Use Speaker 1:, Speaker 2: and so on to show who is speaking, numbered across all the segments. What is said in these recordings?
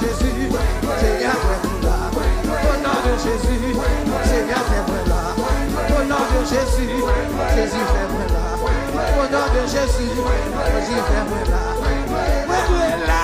Speaker 1: Jésus, Seigneur, Jésus, Seigneur, fais-moi là. Au nom de Jésus, Jésus, fais-moi là. Au nom de Jésus, Jésus, fais-moi là. Où est là?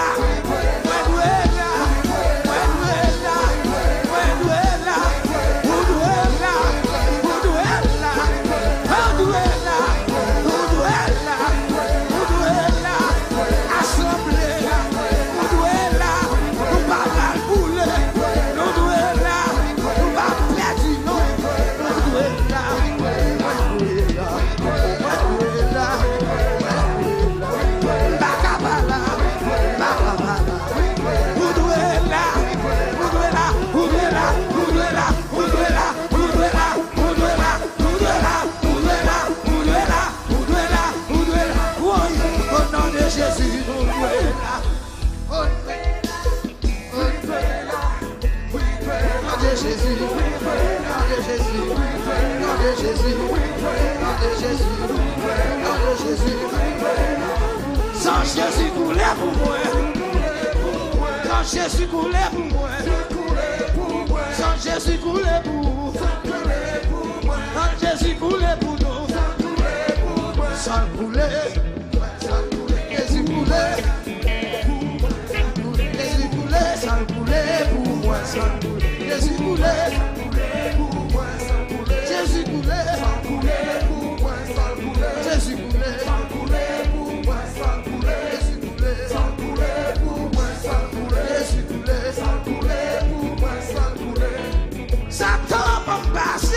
Speaker 1: Sans Jésus coulé pour moi, quand Jésus coulé pour moi, sans Jésus coulé pour nous, quand Jésus coulé pour nous, sans couler, Jésus coulé, Jésus coulé, sans couler pour moi, sans couler, Jésus coulé, Jésus coulé, Jésus coulé. Satan va passer,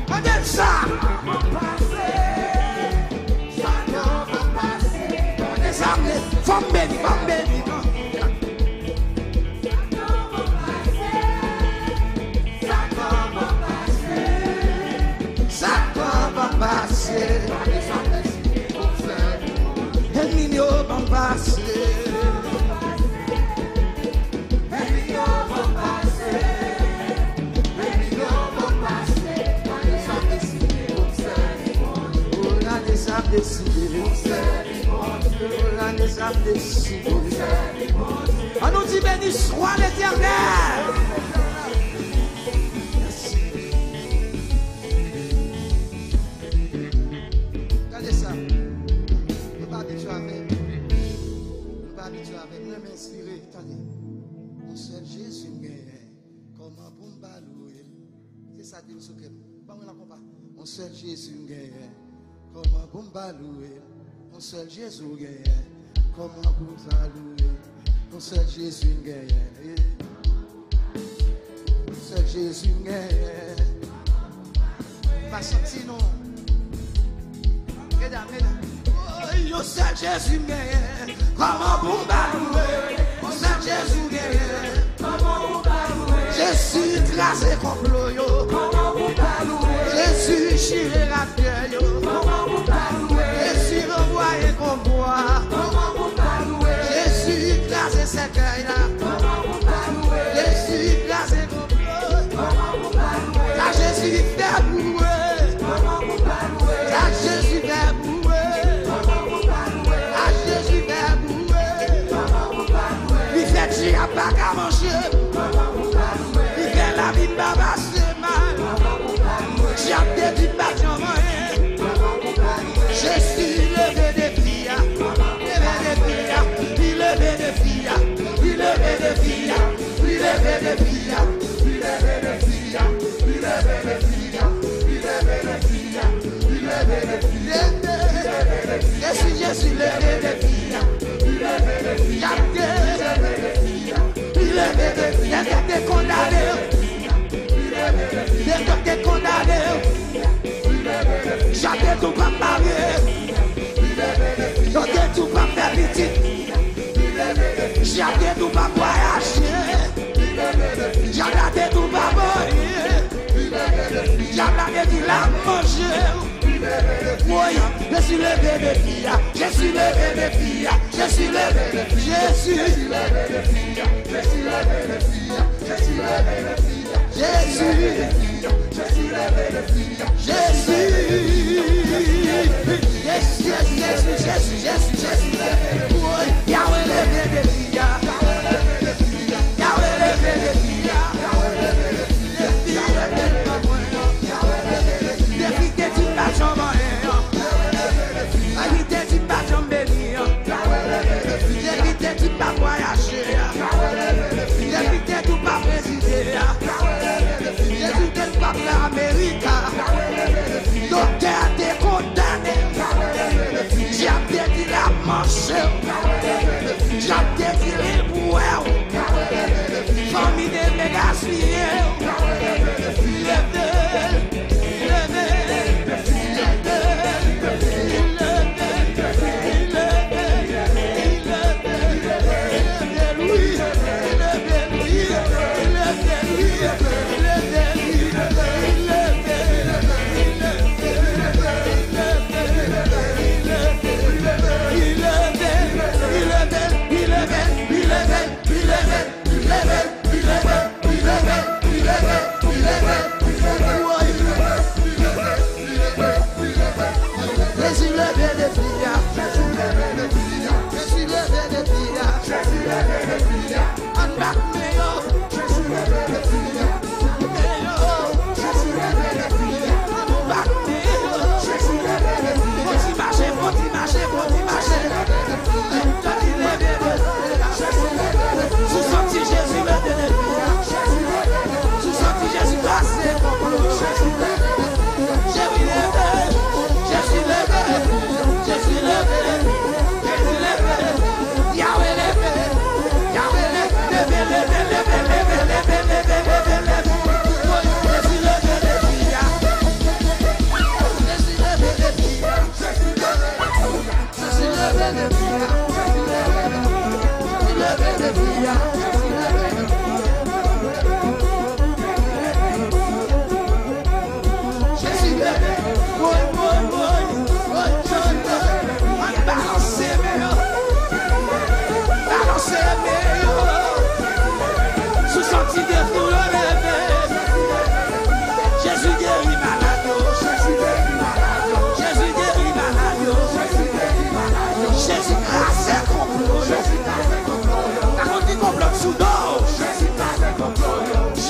Speaker 1: regardez ça. Satan va passer, regardez ça. Femme bénie, femme bénie. Satan va passer, ennemi va passer. On nous dit béni soit l'Éternel. Regardez ça. Nous pas habitués avec. Nous pas habitués avec. Nous m'inspirer. Attendez. Mon seul Jésus comment pour me balouer. C'est ça qui nous s'occupe. Pas moi la compas. Mon seul Jésus comment pour me balouer. Mon seul Jésus comment pour me balouer. Mon seul Jésus mon seul Jésus pas senti non. Mesdames, mon seul Jésus comment pour me balouer. Mon seul Jésus comment pour me balouer. Jésus écrasé complot yo. Comment pour me balouer. Jésus chiré la terre yo. Comment pour me balouer. Jésus renvoyé combat. Comment pour me balouer. Jésus écrasé cercueil là. Comment pour me balouer. Jésus écrasé complot. Comment pour me balouer. La Jésus fait bouer. Comment pour me balouer. La Jésus fait bouer. Comment pour me balouer. La Jésus fait bouer. Comment pour me balouer. Il fait chier à pas qu'à manger. Comment pour me balouer. Il fait la vie pas passer mal. Comment pour me balouer. J'ai dit pas j'en moyen. Jésus levé des filles, levé des filles, il levé des filles, il levé des filles, il levé des filles, il levé des filles, il levé des filles, il levé des filles, il levé des filles, Jésus, Jésus levé des filles, il levé des filles, il levé des filles, il levé des condamnés, des condamnés. J'avais tout pas marier, j'avais tout pas faire petit, j'avais tout pas voyager, j'avais tout pas boire, j'avais tout la manger. Oui, je suis levé de filles, je suis levé de filles, je suis levé de filles, je suis levé de filles, je suis levé de filles, je suis levé de filles, Jésus, je suis levé de filles, Jésus, Jésus, oui, Yahweh levé de filles, Yahweh levé de filles, Yahweh levé de filles,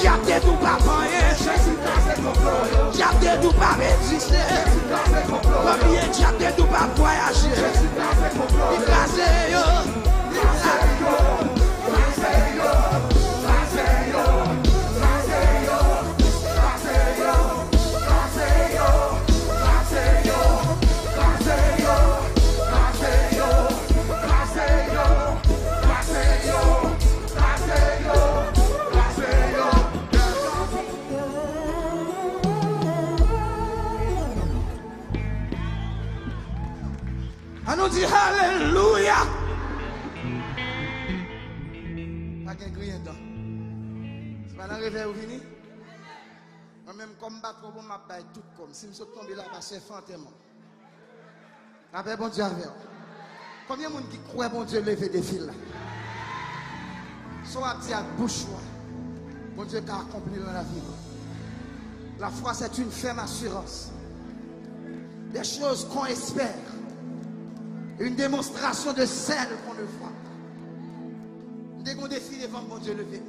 Speaker 1: Diable tout pas moyen. Diable tout pas résister. Premier diable tout pas voyager. Écrasé yo. On nous dit Alléluia. Pas qu'un grien dedans. C'est pas dans le réveil où fini? Moi-même, comme battre pour ma baille, tout comme. Si je suis tombé là, c'est fantôme. Avec bon Dieu avec. Combien de monde qui croit bon Dieu lever des fils là? Soit dit à bouche, bon Dieu qui a accompli dans la vie. La foi, c'est une ferme assurance. Des choses qu'on espère. Une démonstration de celle qu'on ne voit. Dès qu'on défie devant mon Dieu levé.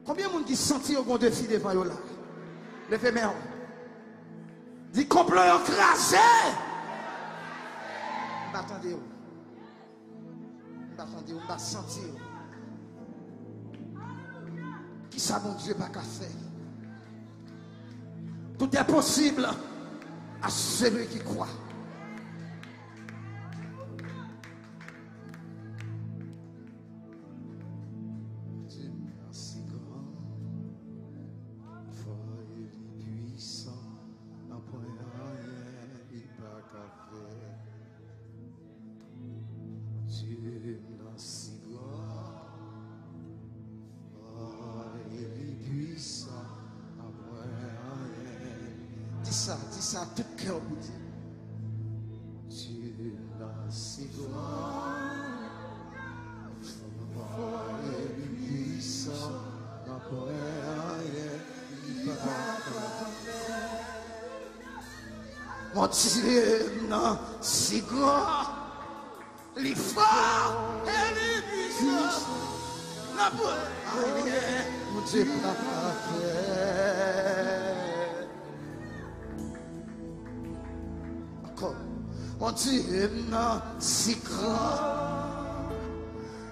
Speaker 1: Combien de monde qui sentit au bon défi devant eux là? Levez main. Dit complot écrasé. Attendez-vous. Attendez-vous, va sentir. Qui ça mon Dieu pas qu'à faire? Tout est possible à celui qui croit. Dis ça tout cœur pour dire. Tu l'as si grand, fort et puissant, mon Dieu, non, si grand, les forts et les puissants, mon Dieu, mon Dieu, non, si grand,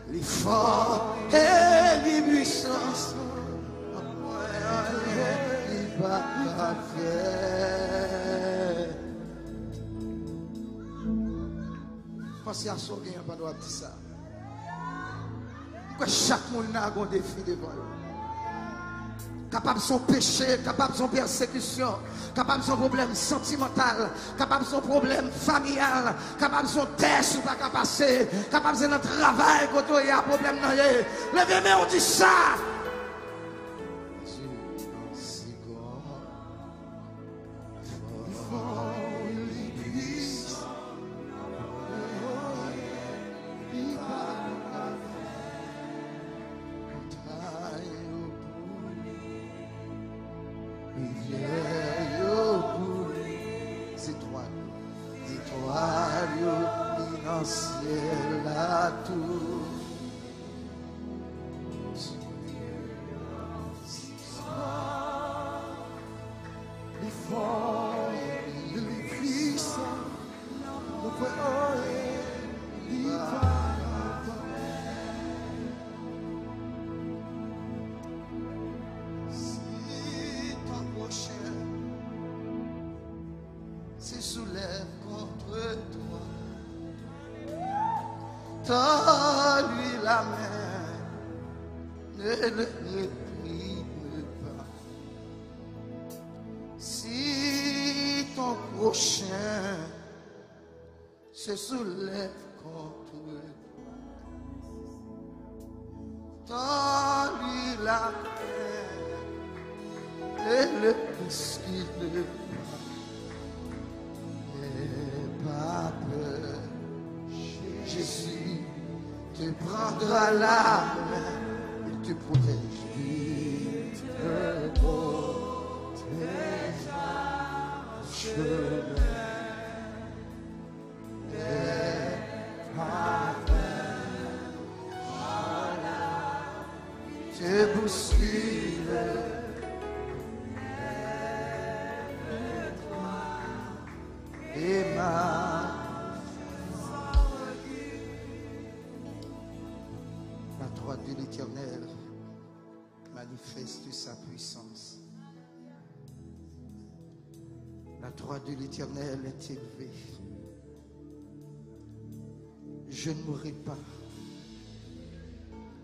Speaker 1: les forts et les puissances, il va faire. Pensez à sauver un pas de dire ça. Pourquoi chaque monde a un défi devant eux? Capable de son péché, capable de son persécution, capable de son problème sentimental, capable de son problème familial, capable de son test ou pas qu'à passer, capable de notre travail quand il y a un problème dans les. Levez-moi, on dit ça. Soulève contre toi, tends-lui la main, ne le réprime pas. Si ton prochain se soulève contre toi, tends-lui la main, ne le bouscule pas. Pas peur, Jésus te prendra la main, il te protège, il te protégera chemin. Te bouscule. Et la droite de l'Éternel manifeste sa puissance. La droite de l'Éternel est élevée. Je ne mourrai pas.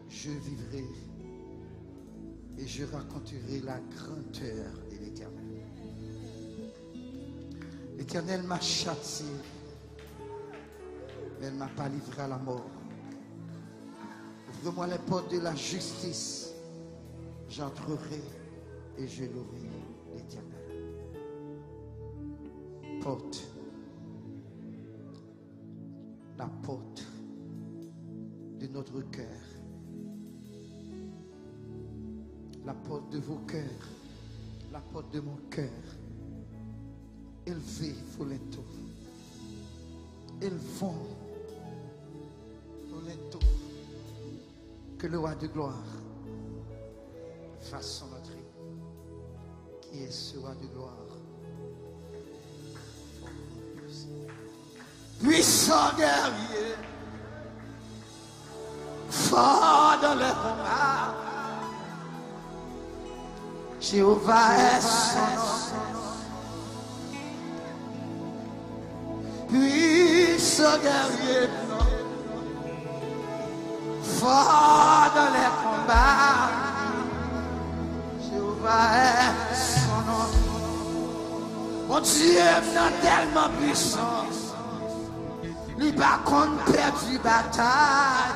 Speaker 1: Je vivrai et je raconterai la grandeur de l'Éternel. L'Éternel m'a châtié, mais elle ne m'a pas livré à la mort. Ouvre-moi les portes de la justice. J'entrerai et je louerai l'Éternel. Porte. La porte de notre cœur. La porte de vos cœurs. La porte de mon cœur. Élevez Folento. Élevons Folento. Que le roi de gloire fasse son entrée. Qui est ce roi de gloire? Puissant guerrier, fort dans le combat. Jéhovah est son nom. Puissant guerrier, fort dans les combats. Jéhovah est son nom. Mon Dieu est tellement puissant. Il va contre perdu bataille.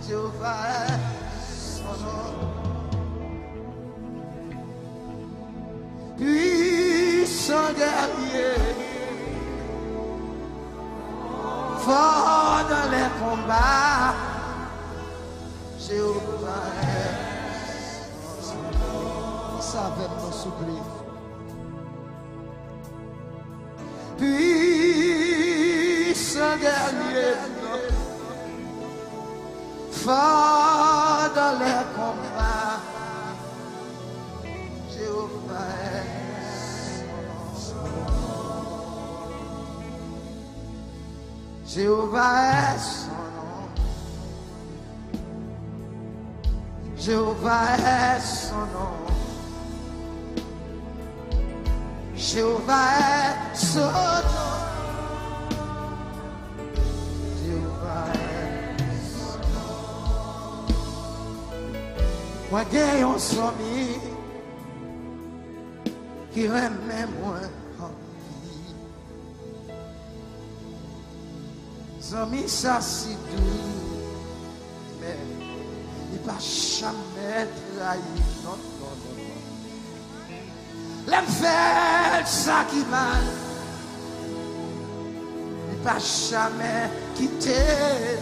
Speaker 1: Jéhovah est son nom. Puissant guerrier, fort dans les combats. Jéhovah est son nom. Ça va nous souffler. Puissant guerrier, fort dans les combats. Jéhovah est son nom. Jéhovah est son nom. Jéhovah est son nom. Jéhovah est son nom. Jéhovah est son nom. Moi, j'ai un ami qui aime moi en vie. Zami, ça si doux, mais il ne va jamais trahir. Non, non, non, non. L'aime faire ça qui mal. Il ne va jamais quitter.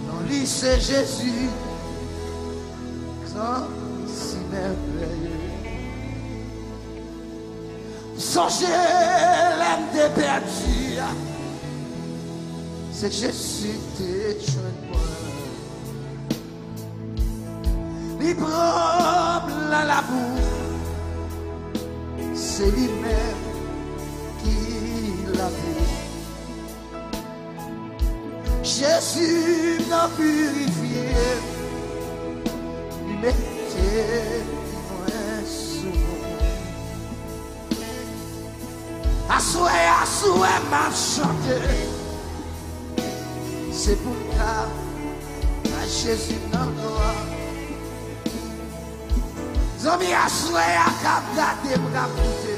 Speaker 1: Non, lui c'est Jésus. Sans si merveilleux. Songez l'aime des perdus. C'est Jésus t'es moi. Il prend la boue. C'est lui-même qui l'a fait. Jésus m'a purifié. Il mettait moins souvent. Assoé m'a chanté. C'est pour ça à Jésus dans gloire. Zombie assoé à capter bras coûté.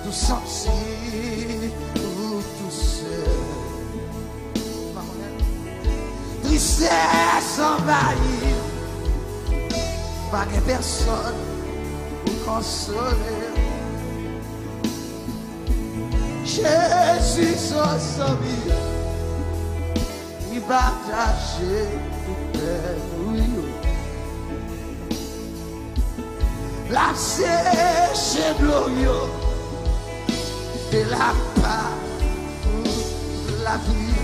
Speaker 1: Tout senti ou tout seul. Tristesse envahie. Pas de personne pour consoler. Jésus son sauveur. Il partageait tout peine. La séche glorieux de la part pour la vie.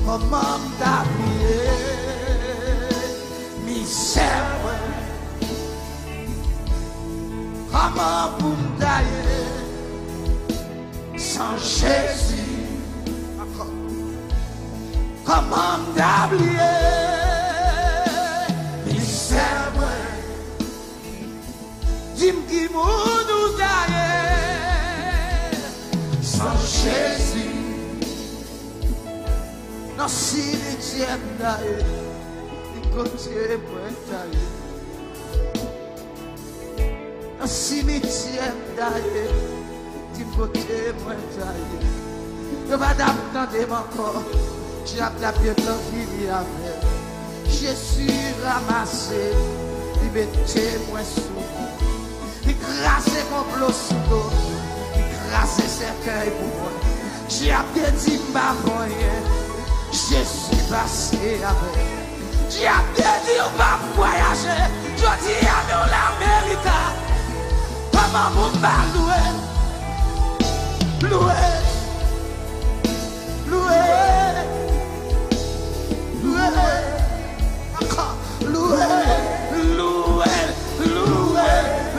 Speaker 1: comment m'd'oublier misère, comment pour m'tailler sans Jésus, comment m'd'oublier misère, dis-moi qui nous tailler sans Jésus. Dans cimetière d'ailleurs, du côté moi taillé. Dans cimetière d'ailleurs, du côté moi taillé. Ne va t'attendre encore, j'ai appelé ton fini avec. Jésus ramassé, il mettait moi sous. Il crasait complot sous l'eau, il crasait cercueil pour moi. J'ai appelé dit ma voyée. Je suis passé avec. J'ai dit on va voyager. Je dis à nous l'Amérique. Comment vous m'avez loué? Loué. Loué. Loué. Encore. Loué. Loué. Loué.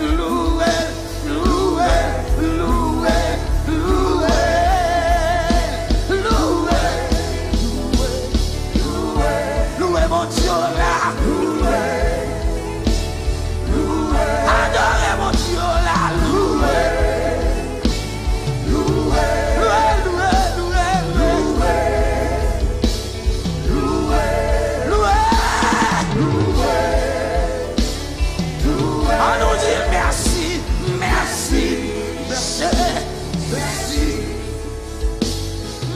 Speaker 1: Loué. Loué. Loué. Loué. Mon Dieu là, loué, loué, adorez mon Dieu là, loué, loué, loué, loué, loué, loué, loué, loué, loué, on nous dit merci, merci, merci,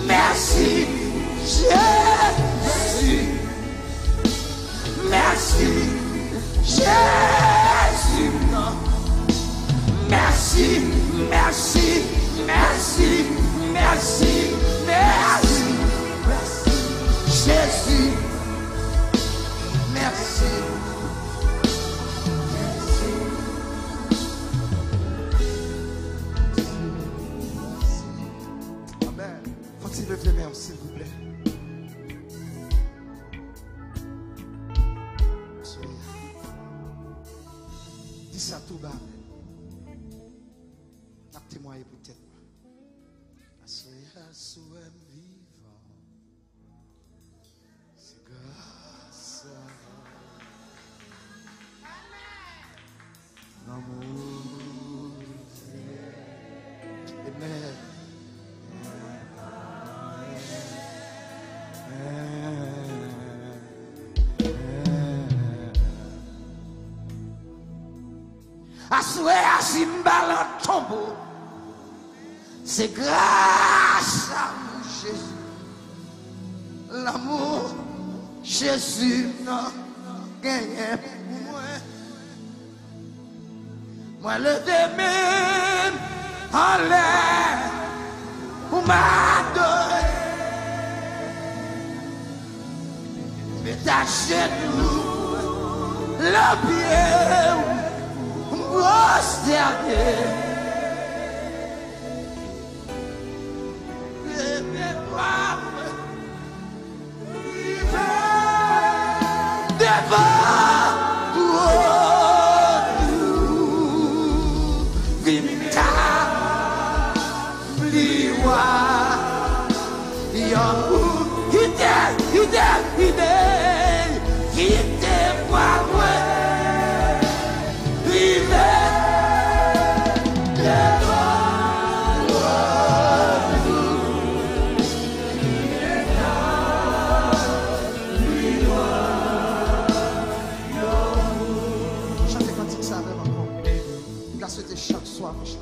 Speaker 1: merci, Jésus. Merci, Jésus. Merci, merci, merci, merci, merci, merci, Jésus. Merci. Amen. Faut-il lever les mains, s'il vous plaît? Ça tout bas. N'a témoigné peut-être. Assoyez vivant. C'est grâce à l'amour. Amen. Assoyez à Zimbal en tombeau. C'est grâce à vous, Jésus. L'amour, Jésus n'a gagné pour moi. Moi, le même en l'air pour m'adorer. Mais ta genou, le pied. Prosterné devant nous, vita liwa yangu ide moi chaque soir, mon cher.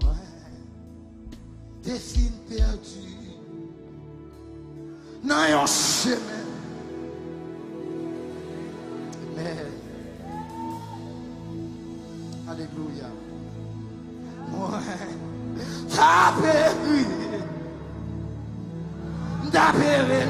Speaker 1: Ouais, des filles perdues dans un chemin. Amen. Alléluia. Ouais, t'as péri, t'as péri.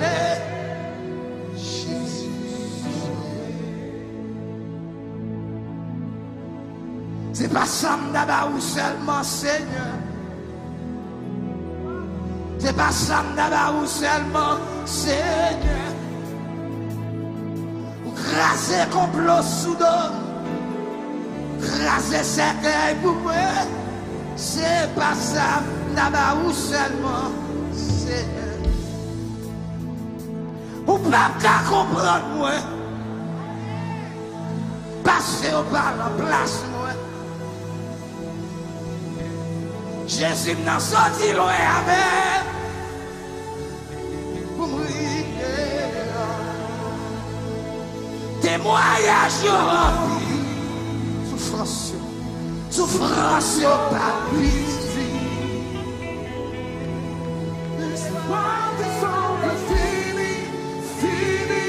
Speaker 1: C'est pas ça d'abord ou seulement Seigneur. C'est pas ça d'abord seulement, Seigneur. Craser complot soudain, craser cercueil pour moi. C'est pas ça d'abord seulement, Seigneur. Ou pas qu'à comprendre moi. Passer au par la place moi. Jésus n'a sorti loin avec. Pour mourir. Témoignage rempli. Souffrance. Souffrance pas pitié. L'espoir de son fini, fini,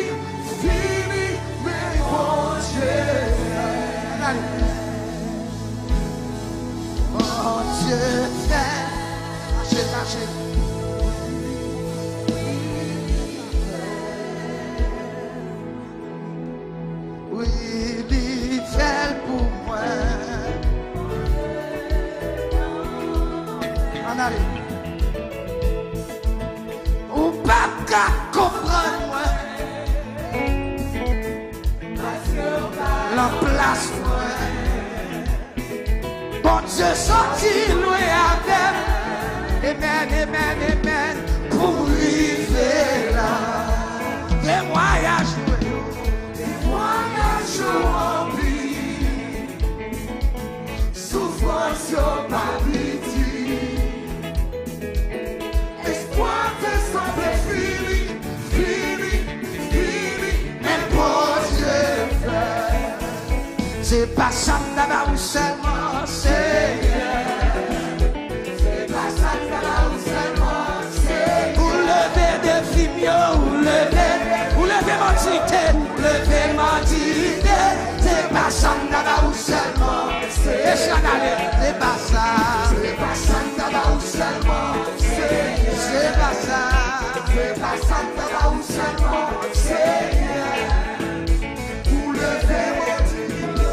Speaker 1: fini, mais mon Dieu. Mon Dieu fait. Lâchez. Oui, il fait pour moi. En allez. Ou pas qu'à comprendre moi. La place moi. Bon Dieu sorti loin avec. Amen, amen, amen. Pour arriver là. Témoignage. Témoignage rempli. Souffrance pas pitié. Espoir te semble fini, fini, fini. Mais pour Dieu fait. C'est pas ça d'abord seulement, Seigneur. C'est pas ça d'abord seulement, Seigneur. Vous levez des films, vous levez mentité, vous levez mentité. C'est pas ça d'abord seulement, Seigneur. C'est pas ça. C'est pas ça d'abord seulement, Seigneur. C'est pas ça. C'est pas ça d'abord seulement, Seigneur. Vous levez mentité,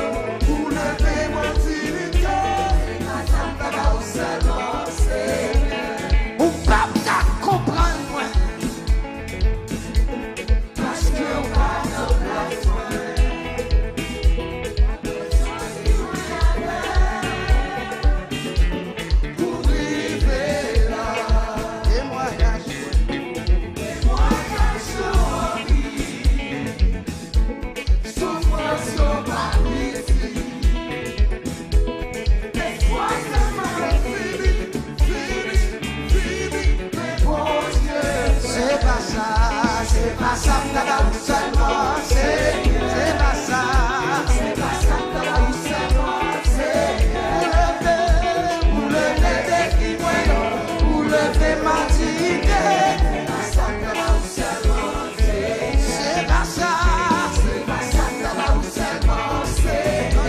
Speaker 1: vous levez mentité. C'est pas ça d'abord seulement, Seigneur. Ou pas comprendre moi. Parce que on va dans la soirée. Pour arriver là. Témoignage rempli. Souffrance pas pitié. Espoir seulement fini, fini, fini. Mais bon Dieu, c'est pas ça d'abord seulement, Seigneur. C'est pas ça d'abord seulement, Seigneur. Vous levez des témoins, vous levez mentité. C'est pas ça d'abord seulement, Seigneur. C'est pas ça d'abord seulement, Seigneur.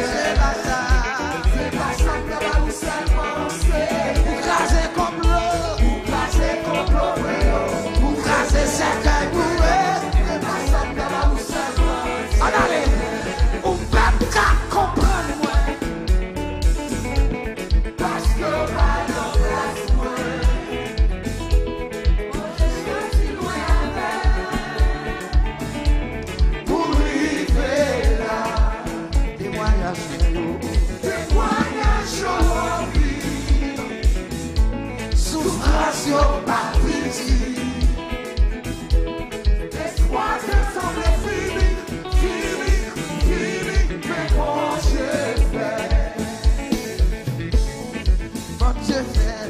Speaker 1: C'est pas ça d'abord seulement, Seigneur. Vous crasez complot, vous crasez cercueil pour eux. C'est pas ça d'abord seulement, Seigneur. En allez, on va pas comprendre moi. Parce que pas de place moi. Pour arriver là. Témoignage rempli. Souffrance pas pitié. Espoir te semble fini, fini, fini. Mais bon Dieu fait. Bon Dieu fait.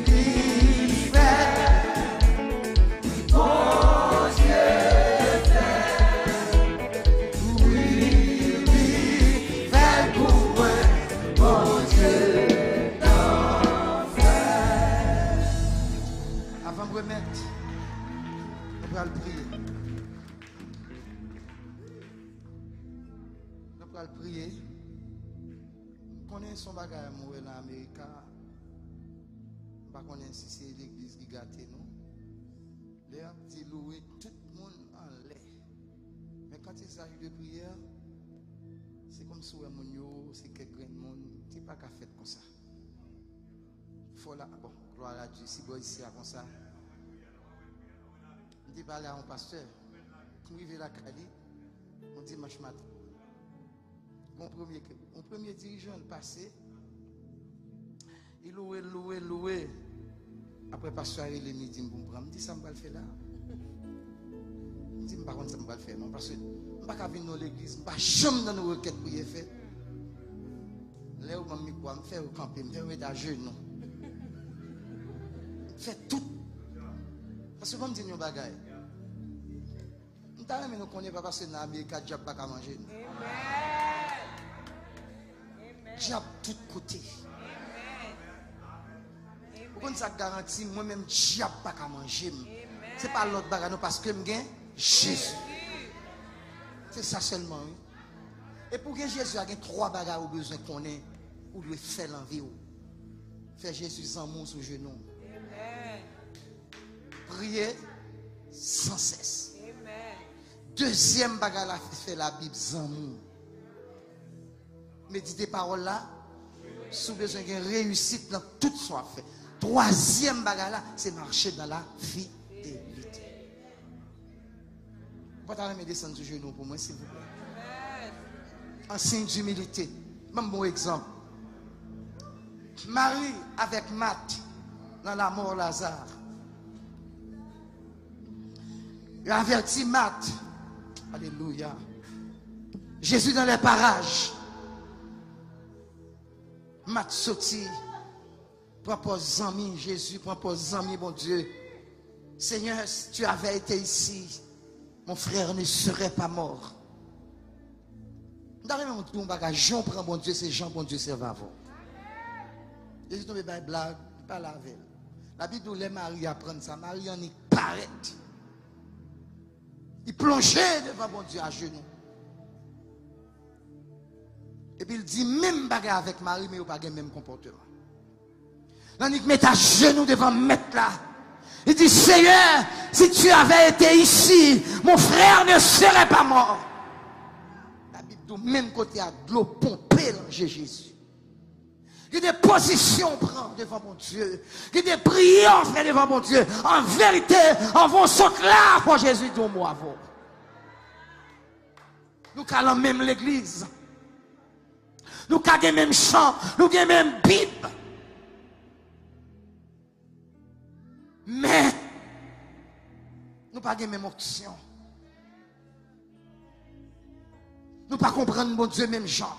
Speaker 1: Il fait. Bon Dieu fait. Oui, il fait pour moi. Bon Dieu t'en fait. Avant de remettre, on va le prier. On va le prier. On connaît son bagage à mourir en Amérique. On ne connaît si c'est l'église qui gâte nous. Les petits louer tout le monde en l'air. Mais quand il s'agit de prière, c'est comme si c'est quelqu'un de monde, c'est pas qu'à faire comme ça. Faut là, bon, Gloire à Dieu. Si vous ici comme ça. Je dis parler à un pasteur. Qui arrive la Cali, on dimanche matin. Mon premier dirigeant est passé. Il louait. Après, pasteur, il me dit, me dit, ça me va le faire là. Je dis, par contre, ça me va le faire. Non, parce que je ne vais pas venir dans l'église, je ne vais pas jamais dans nos requêtes pour y faire. Là où je me fais au camp, je me fais à genoux. Je fais tout. Parce que je me dis, nous bagaille. Nous ne connaissons pas parce que dans l'Amérique, il n'y a pas à manger. Diable de tous côtés. Pourquoi ça garantit moi-même diable pas à manger? Ce n'est pas l'autre bagarre parce que je gagne Jésus. C'est ça seulement. Oui. Et pour que Jésus il y a 3 bagarres au besoin qu'on ait pour lui faire l'envie. Faire Jésus en mon sous genou. Prier sans cesse. Deuxième bagarre la fait la Bible en mon. Méditer parole là. Sous besoin de réussite dans tout soit fait. Troisième bagarre là, c'est marcher dans la fidélité. Vous pouvez me descendre du genou pour moi, s'il vous plaît. En signe d'humilité. Même bon exemple. Marie avec Marthe dans la mort Lazare. Il avertit Marthe. Alléluia. Jésus dans les parages. Marthe sorti. Propose amis, Jésus, propose amis, mon Dieu. Seigneur, si tu avais été ici, mon frère ne serait pas mort. Jean prend mon Dieu, c'est Jean, mon Dieu, c'est Vavon. Jésus tombe par blague, pas la veille. La Bible dit les Marie apprennent ça, Marie en y paraît. Il plongeait devant mon Dieu à genoux. Et puis il dit même bagarre avec Marie, mais il n'a pas le même comportement. Il met à genoux devant maître là. Il dit, Seigneur, si tu avais été ici, mon frère ne serait pas mort. La Bible du même côté à de l'eau pompée dans Jésus. Il y a des positions prend devant mon Dieu. Il y a des prières fait devant mon Dieu. En vérité, en vont sauter là pour Jésus de moi avant. Nous allons même l'église. Nous avons même chant. Nous avons même Bible. Mais, nous pas de même option. Nous pas comprendre mon Dieu même genre.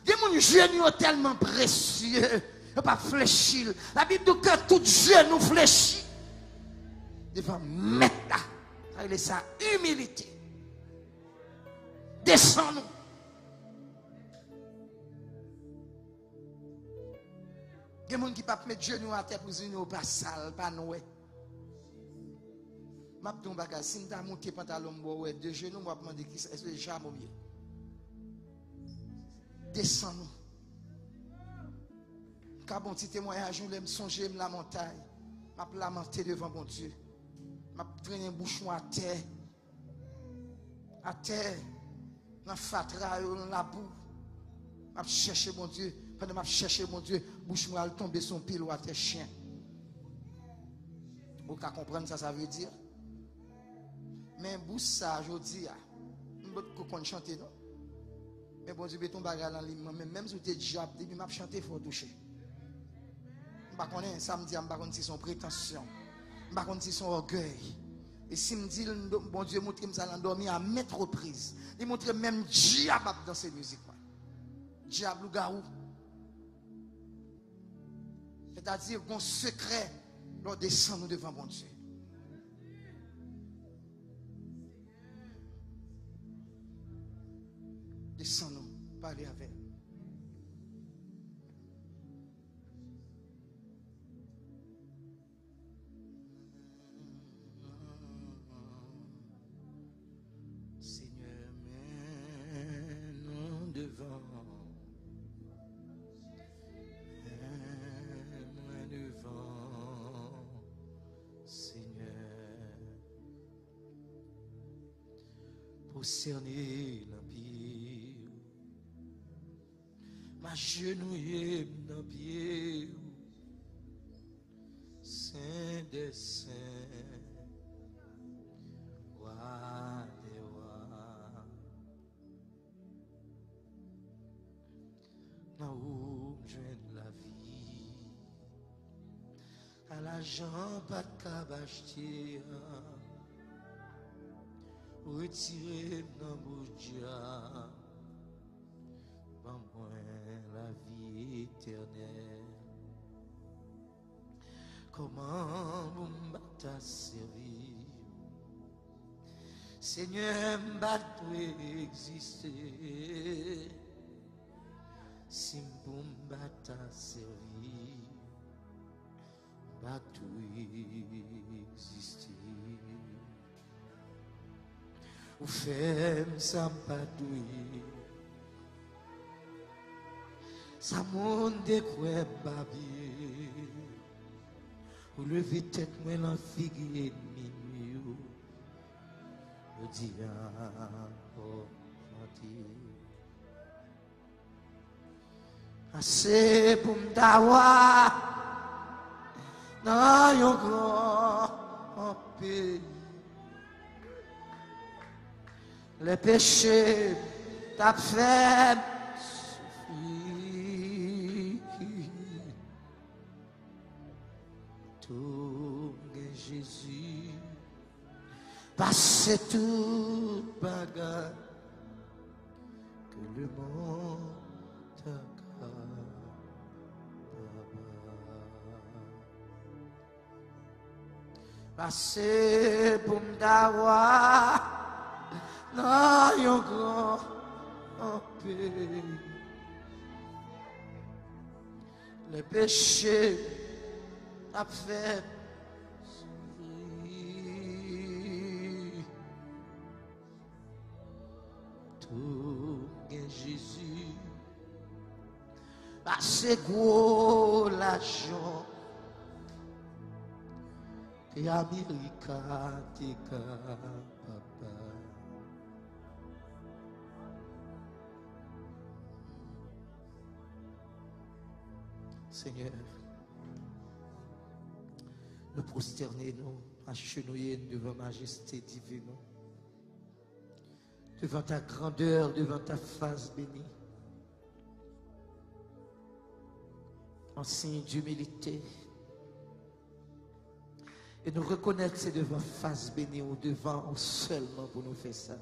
Speaker 1: Des mon genou tellement précieux, ne pas fléchir. La Bible dit que tout genou fléchit devant mettre là. Il est sa humilité. Descends-nous. Il y a des gens qui ne peuvent pas mettre genoux à terre pour dire pas sale, pas noué. Je vais vous dire, si je monte pantalon de genoux, je vais demander qui est-ce que j'ai mieux. Descends-nous. Quand bon petit témoignage, je me songe la montagne. Je vais lamenter devant mon Dieu. Je vais traîner un bouchon à terre. À terre. Dans le fatra, dans la boue. Je vais chercher mon Dieu. Pendant que je cherche mon Dieu, bouche moi tomber son pile ou à tes chiens. Vous pouvez comprendre ça veut dire? Mais bouche ça, je dis, je ne peux chanter non. Mais bon Dieu, ton bagage dans l'île, même si tu es diable, depuis que je chante, il faut toucher. Je ne sais pas samedi, je ne sais pas si son prétention, je ne sais pas si son orgueil. Et si me dit, bon Dieu, montre que ça l'endormi à maintes reprises. Il montre même diable dans ces musiques. Diable ou garou. C'est-à-dire qu'on secret, l'on descend nous devant mon Dieu. Descends-nous, parlez avec. Seigneur, mets-nous devant. Mets-nous devant, Seigneur. Pour cerner l'empire, ma genouille dans pied. des saints, roi des rois. Là où je la vie, à l'argent pas de cabacheter, retirer dans bougia, pas moins la vie éternelle. Comment vous m'avez servi, Seigneur, m'avez exister. Si vous m'avez servi, m'avez exister. Ou femme ça m'avez ça monde de quoi babi. Ou lever tête moi l'en figue ennemi. Je dis oh gentil. Assez pour m'dawa dans yon grand pays. Les péchés t'a fait souffrir. Tout Jésus passe toute bagarre que le monde t'a. Passé pour m'dawa dans yon grand pays. Les péchés t'a fait souffrir. Tout Jésus passé gros l'argent. Et America, tika, papa. Seigneur, nous prosterner, nous agenouiller devant majesté divine, devant ta grandeur, devant ta face bénie, en signe d'humilité. Et nous reconnaître c'est devant face bénie ou devant seulement pour nous faire ça.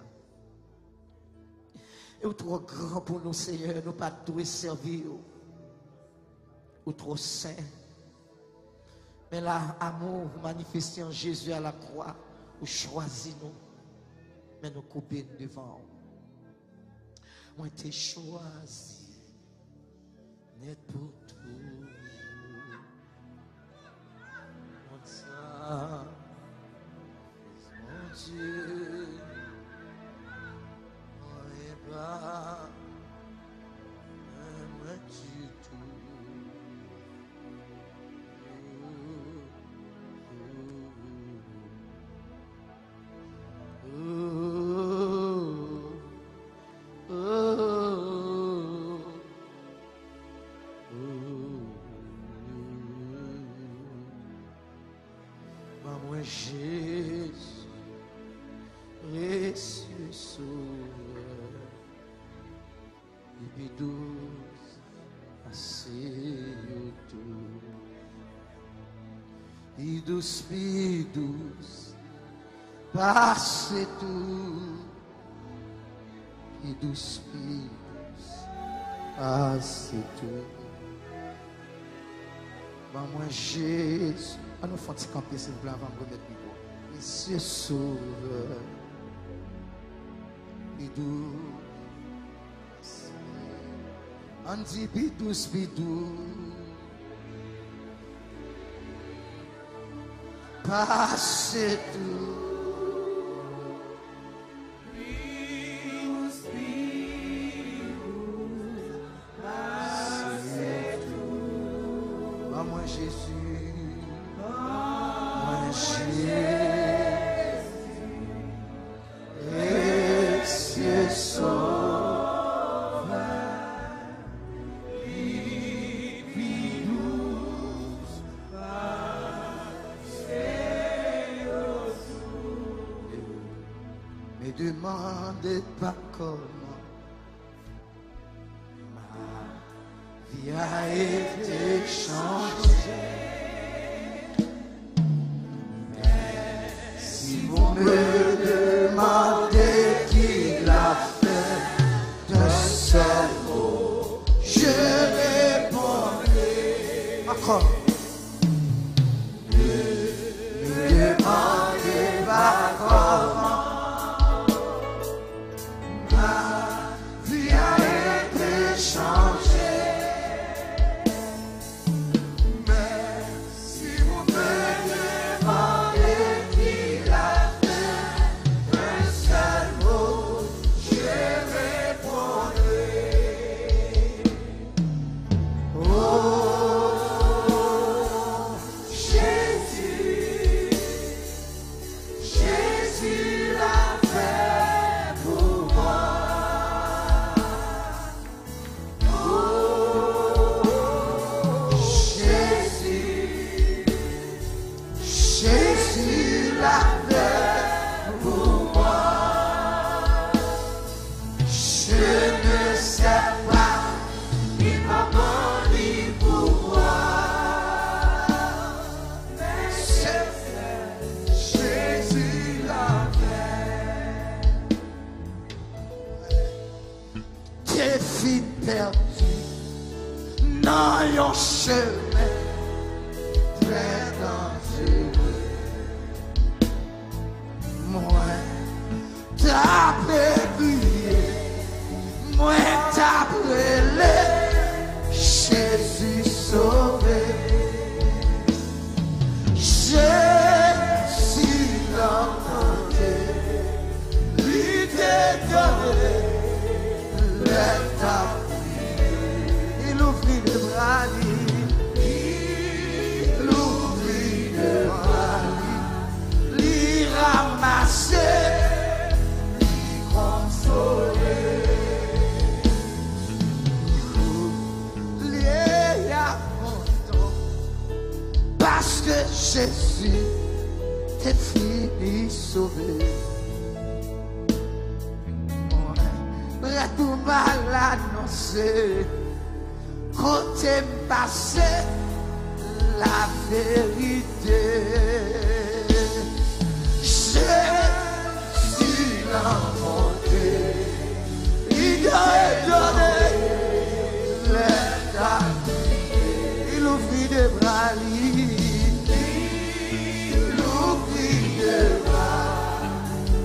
Speaker 1: Et ou trop grand pour nous, Seigneur, nous pas tout servir. Ou trop saint. Mais là, amour manifesté en Jésus à la croix, ou choisi nous. Mais nous couper devant. Moi, t'ai choisi. Net pour tout. Mon Dieu, moi et pas, moi du tout. Jésus, précieux sauveur, et douce, assez tout, et douce, passe tout, et douce, passe tout. Maman Jésus, on nous fait camper s'il vous plaît avant de remettre le micro. Précieux sauveur, bidou, on dit bidou, passe tout. Maman Jésus, moi Jésus, précieux sauveur, bidou, passe demandez pas comment ma vie a été changée. Mais si vous me demandez qui l'a fait, d'un seul mot, je répondrai. Encore. Ne me demandez pas comment ma vie a été changée. Mais si vous me demandez qui l'a fait, un seul mot, je répondrai. Oh, Jésus, Jésus l'a fait pour moi. Oh, Jésus, Jésus l'a fait pour moi. Je ne sais pas ni comment ni pourquoi, mais c'est fait, Jésus l'a fait. Tes filles perdues dans un chemin très dangereux. Moi, t'as prié, moi, t'as brûlé, Jésus sauvé. Jésus l'a monté, l'idée donné, l'état. Il ouvrit les bras, il ouvrit les bras, il ramassait, il consolait. Lié à mon dos, parce que Jésus t'est fini sauvé. Prêt tout mal annoncé, côté passé, la vérité. Jésus l'a monté, il a donné l'état. Il ouvrit des bras, il ouvrit des bras,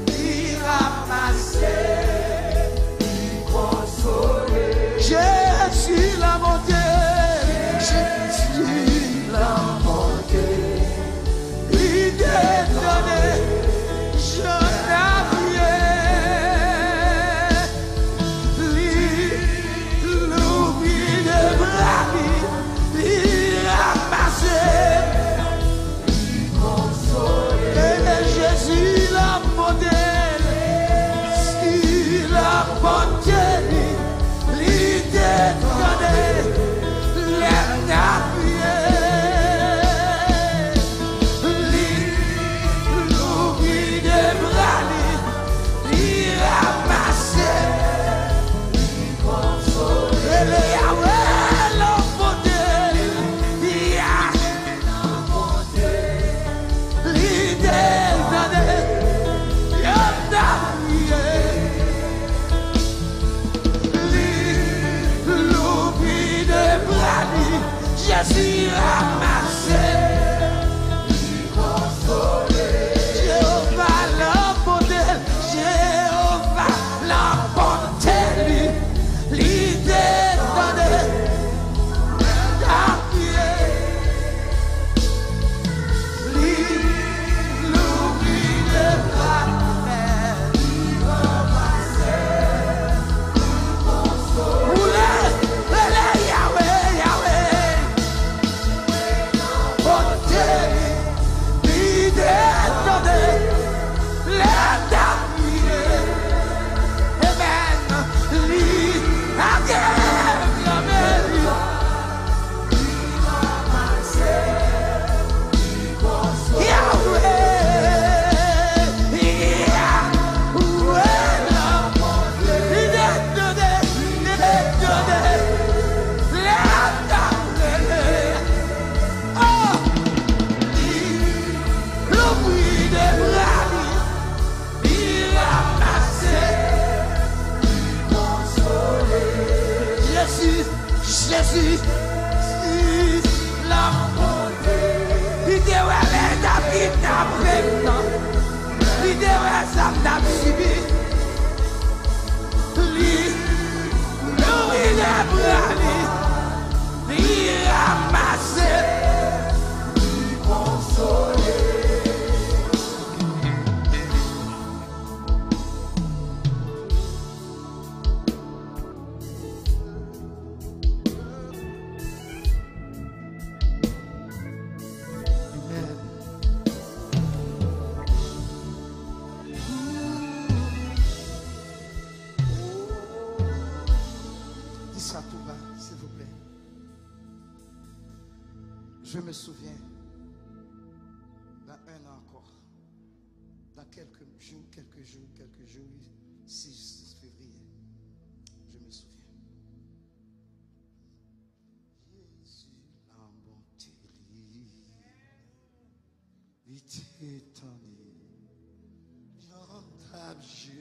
Speaker 1: il ramassait, il consolait. Jésus l'a monté, Jésus l'a monté, il est donné, je n'avais l'oubli de bras, il ramassait, il consolait. Et Jésus l'a monté, il a monté, l'idée donnée, l'oubli des bras, il ramassait, il consolait. Le Yahweh l'a monté, l'idée donnée, l'oubli des bras, Jésus ramassé, il consolait. Jéhovah l'a monté, Jéhovah l'a monté, l'idée donnée, l'oubli des bras, il ramassait, il consolait. si, la l'idée où elle a kidnappé, l'idée où elle a subi, il est brani, il ramassé, il consolé. Ça tout va, s'il vous plaît. Je me souviens, dans un an encore, dans quelques jours, 6 février, je me souviens. Jésus, la bonté, il t'étendit, j'entends Jésus.